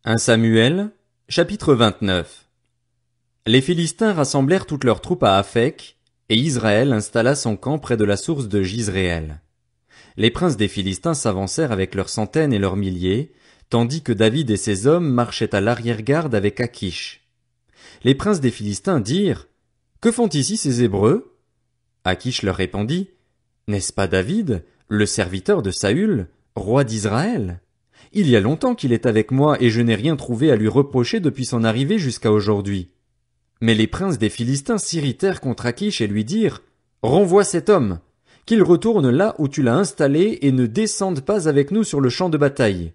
1 Samuel, chapitre 29. Les Philistins rassemblèrent toutes leurs troupes à Aphek, et Israël installa son camp près de la source de Jizréel. Les princes des Philistins s'avancèrent avec leurs centaines et leurs milliers, tandis que David et ses hommes marchaient à l'arrière-garde avec Akish. Les princes des Philistins dirent: Que font ici ces Hébreux? Akish leur répondit: N'est-ce pas David, le serviteur de Saül, roi d'Israël? Il y a longtemps qu'il est avec moi et je n'ai rien trouvé à lui reprocher depuis son arrivée jusqu'à aujourd'hui. Mais les princes des Philistins s'irritèrent contre Akish et lui dirent: Renvoie cet homme, qu'il retourne là où tu l'as installé et ne descende pas avec nous sur le champ de bataille.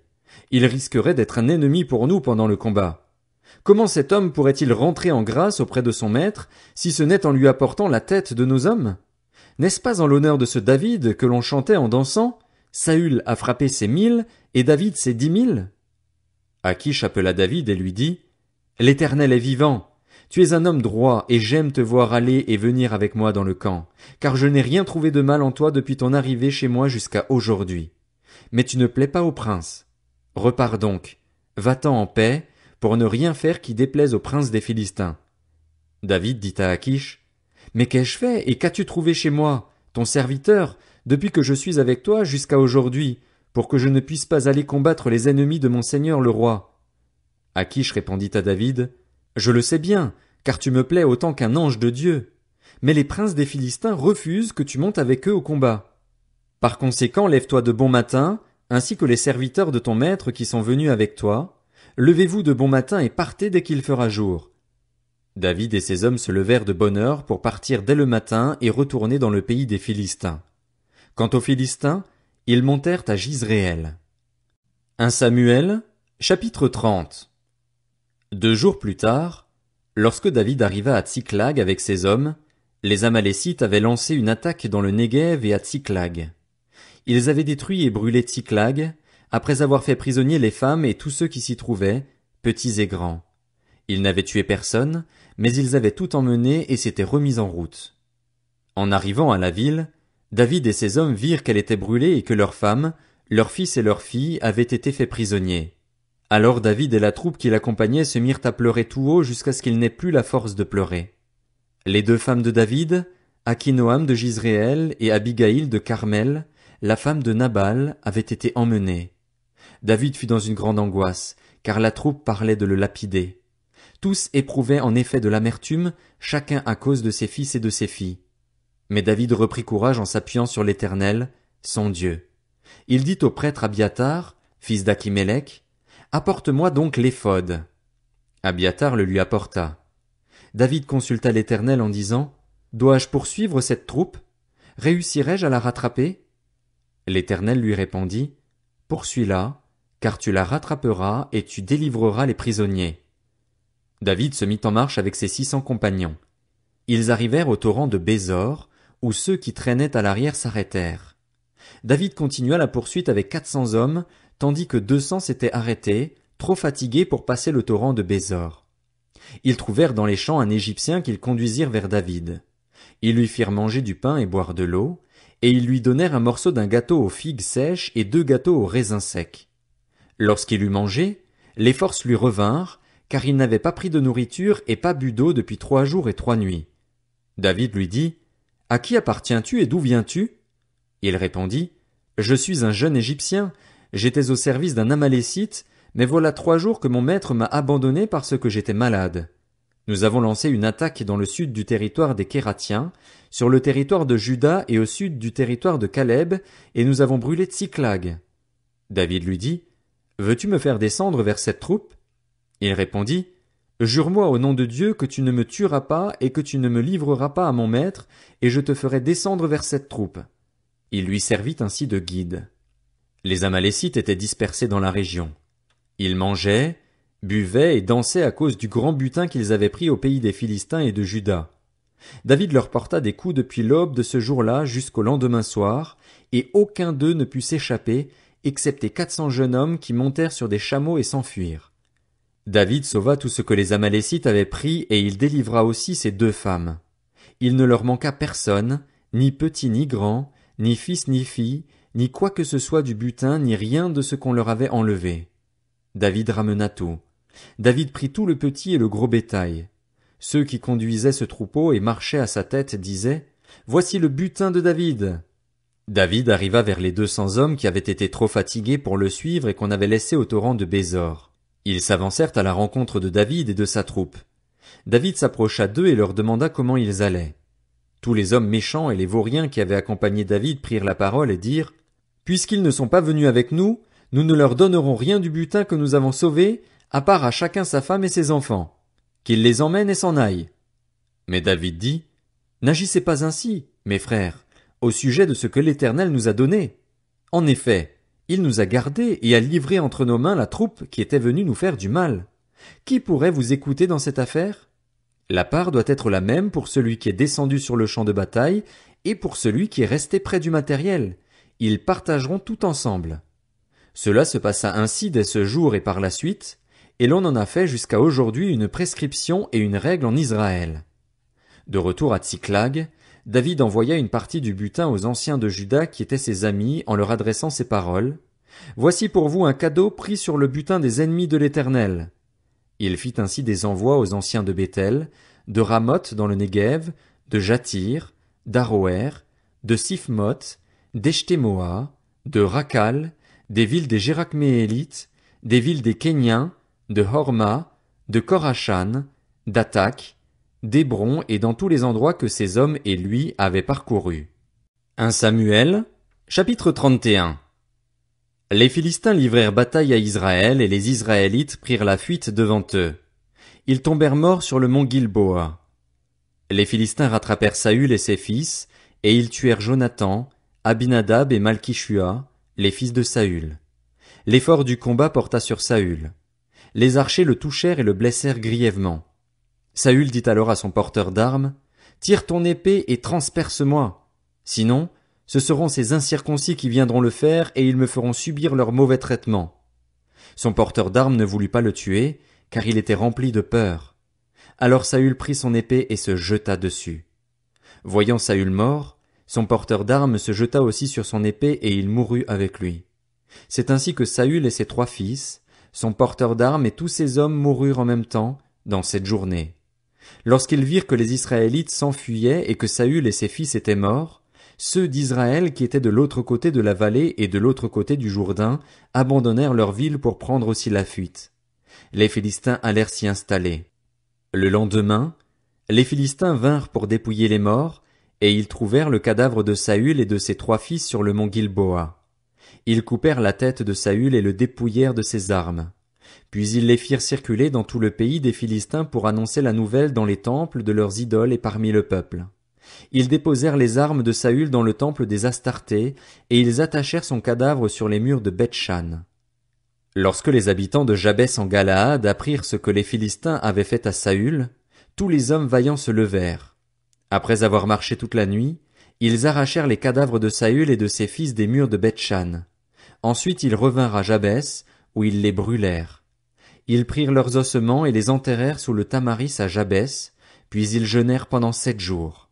Il risquerait d'être un ennemi pour nous pendant le combat. Comment cet homme pourrait-il rentrer en grâce auprès de son maître, si ce n'est en lui apportant la tête de nos hommes? N'est-ce pas en l'honneur de ce David que l'on chantait en dansant: Saül a frappé ses 1000 et David ses 10 000? Akish appela David et lui dit: L'Éternel est vivant. Tu es un homme droit et j'aime te voir aller et venir avec moi dans le camp, car je n'ai rien trouvé de mal en toi depuis ton arrivée chez moi jusqu'à aujourd'hui. Mais tu ne plais pas au prince. Repars donc, va-t'en en paix, pour ne rien faire qui déplaise au prince des Philistins. David dit à Akish: Mais qu'ai-je fait et qu'as-tu trouvé chez moi, ton serviteur, depuis que je suis avec toi jusqu'à aujourd'hui, pour que je ne puisse pas aller combattre les ennemis de mon seigneur le roi? Akish répondit à David: Je le sais bien, car tu me plais autant qu'un ange de Dieu. Mais les princes des Philistins refusent que tu montes avec eux au combat. Par conséquent, lève-toi de bon matin, ainsi que les serviteurs de ton maître qui sont venus avec toi. Levez-vous de bon matin et partez dès qu'il fera jour. David et ses hommes se levèrent de bonne heure pour partir dès le matin et retourner dans le pays des Philistins. Quant aux Philistins, ils montèrent à Jizréel. 1 Samuel, chapitre 30. 2 jours plus tard, lorsque David arriva à Tsiklag avec ses hommes, les Amalécites avaient lancé une attaque dans le Néguev et à Tsiklag. Ils avaient détruit et brûlé Tsiklag, après avoir fait prisonnier les femmes et tous ceux qui s'y trouvaient, petits et grands. Ils n'avaient tué personne, mais ils avaient tout emmené et s'étaient remis en route. En arrivant à la ville, David et ses hommes virent qu'elle était brûlée et que leurs femmes, leurs fils et leurs filles avaient été faits prisonniers. Alors David et la troupe qui l'accompagnait se mirent à pleurer tout haut jusqu'à ce qu'ils n'aient plus la force de pleurer. Les 2 femmes de David, Akinoam de Jizréel et Abigaïl de Carmel, la femme de Nabal, avaient été emmenées. David fut dans une grande angoisse, car la troupe parlait de le lapider. Tous éprouvaient en effet de l'amertume, chacun à cause de ses fils et de ses filles. Mais David reprit courage en s'appuyant sur l'Éternel, son Dieu. Il dit au prêtre Abiathar, fils d'Achimélec: Apporte-moi donc l'éphod. Abiathar le lui apporta. David consulta l'Éternel en disant: Dois-je poursuivre cette troupe? Réussirai-je à la rattraper? L'Éternel lui répondit: Poursuis-la, car tu la rattraperas et tu délivreras les prisonniers. David se mit en marche avec ses 600 compagnons. Ils arrivèrent au torrent de Bézor, où ceux qui traînaient à l'arrière s'arrêtèrent. David continua la poursuite avec 400 hommes, tandis que 200 s'étaient arrêtés, trop fatigués pour passer le torrent de Bézor. Ils trouvèrent dans les champs un Égyptien qu'ils conduisirent vers David. Ils lui firent manger du pain et boire de l'eau, et ils lui donnèrent un morceau d'un gâteau aux figues sèches et 2 gâteaux aux raisins secs. Lorsqu'il eut mangé, les forces lui revinrent, car il n'avait pas pris de nourriture et pas bu d'eau depuis 3 jours et 3 nuits. David lui dit: À qui appartiens-tu et d'où viens-tu? Il répondit: Je suis un jeune Égyptien, j'étais au service d'un Amalécite, mais voilà 3 jours que mon maître m'a abandonné parce que j'étais malade. Nous avons lancé une attaque dans le sud du territoire des Kératiens, sur le territoire de Juda et au sud du territoire de Caleb, et nous avons brûlé Tsiklag. David lui dit: Veux-tu me faire descendre vers cette troupe? Il répondit: Jure-moi au nom de Dieu que tu ne me tueras pas et que tu ne me livreras pas à mon maître, et je te ferai descendre vers cette troupe. Il lui servit ainsi de guide. Les Amalécites étaient dispersés dans la région. Ils mangeaient, buvaient et dansaient à cause du grand butin qu'ils avaient pris au pays des Philistins et de Juda. David leur porta des coups depuis l'aube de ce jour-là jusqu'au lendemain soir, et aucun d'eux ne put s'échapper, excepté 400 jeunes hommes qui montèrent sur des chameaux et s'enfuirent. David sauva tout ce que les Amalécites avaient pris et il délivra aussi ces 2 femmes. Il ne leur manqua personne, ni petit ni grand, ni fils ni fille, ni quoi que ce soit du butin, ni rien de ce qu'on leur avait enlevé. David ramena tout. David prit tout le petit et le gros bétail. Ceux qui conduisaient ce troupeau et marchaient à sa tête disaient: Voici le butin de David. David arriva vers les 200 hommes qui avaient été trop fatigués pour le suivre et qu'on avait laissés au torrent de Bésor. Ils s'avancèrent à la rencontre de David et de sa troupe. David s'approcha d'eux et leur demanda comment ils allaient. Tous les hommes méchants et les vauriens qui avaient accompagné David prirent la parole et dirent: Puisqu'ils ne sont pas venus avec nous, nous ne leur donnerons rien du butin que nous avons sauvé, à part à chacun sa femme et ses enfants. Qu'ils les emmènent et s'en aillent. Mais David dit: N'agissez pas ainsi, mes frères, au sujet de ce que l'Éternel nous a donné. En effet, il nous a gardés et a livré entre nos mains la troupe qui était venue nous faire du mal. Qui pourrait vous écouter dans cette affaire? La part doit être la même pour celui qui est descendu sur le champ de bataille et pour celui qui est resté près du matériel. Ils partageront tout ensemble. Cela se passa ainsi dès ce jour et par la suite, et l'on en a fait jusqu'à aujourd'hui une prescription et une règle en Israël. De retour à Tsiklag, David envoya une partie du butin aux anciens de Juda qui étaient ses amis en leur adressant ces paroles: Voici pour vous un cadeau pris sur le butin des ennemis de l'Éternel. Il fit ainsi des envois aux anciens de Béthel, de Ramoth dans le Néguev, de Jatir, d'Aroer, de Siphmoth, d'Eshtemoa, de Rakal, des villes des Jérakméélites, des villes des Kéniens, de Horma, de Korachan, d'Atak, d'Hébron et dans tous les endroits que ces hommes et lui avaient parcourus. 1 Samuel, chapitre 31. Les Philistins livrèrent bataille à Israël et les Israélites prirent la fuite devant eux. Ils tombèrent morts sur le mont Gilboa. Les Philistins rattrapèrent Saül et ses fils, et ils tuèrent Jonathan, Abinadab et Malkishua, les fils de Saül. L'effort du combat porta sur Saül. Les archers le touchèrent et le blessèrent grièvement. Saül dit alors à son porteur d'armes: Tire ton épée et transperce-moi. Sinon, ce seront ces incirconcis qui viendront le faire et ils me feront subir leur mauvais traitement. Son porteur d'armes ne voulut pas le tuer, car il était rempli de peur. Alors Saül prit son épée et se jeta dessus. Voyant Saül mort, son porteur d'armes se jeta aussi sur son épée et il mourut avec lui. C'est ainsi que Saül et ses 3 fils, son porteur d'armes et tous ses hommes moururent en même temps, dans cette journée. Lorsqu'ils virent que les Israélites s'enfuyaient et que Saül et ses fils étaient morts, ceux d'Israël qui étaient de l'autre côté de la vallée et de l'autre côté du Jourdain abandonnèrent leur ville pour prendre aussi la fuite. Les Philistins allèrent s'y installer. Le lendemain, les Philistins vinrent pour dépouiller les morts, et ils trouvèrent le cadavre de Saül et de ses 3 fils sur le mont Gilboa. Ils coupèrent la tête de Saül et le dépouillèrent de ses armes. Puis ils les firent circuler dans tout le pays des Philistins pour annoncer la nouvelle dans les temples de leurs idoles et parmi le peuple. Ils déposèrent les armes de Saül dans le temple des Astartés, et ils attachèrent son cadavre sur les murs de Beth-Shan. Lorsque les habitants de Jabès en Galaad apprirent ce que les Philistins avaient fait à Saül, tous les hommes vaillants se levèrent. Après avoir marché toute la nuit, ils arrachèrent les cadavres de Saül et de ses fils des murs de Beth-Shan. Ensuite ils revinrent à Jabès, où ils les brûlèrent. Ils prirent leurs ossements et les enterrèrent sous le tamaris à Jabès, puis ils jeûnèrent pendant 7 jours.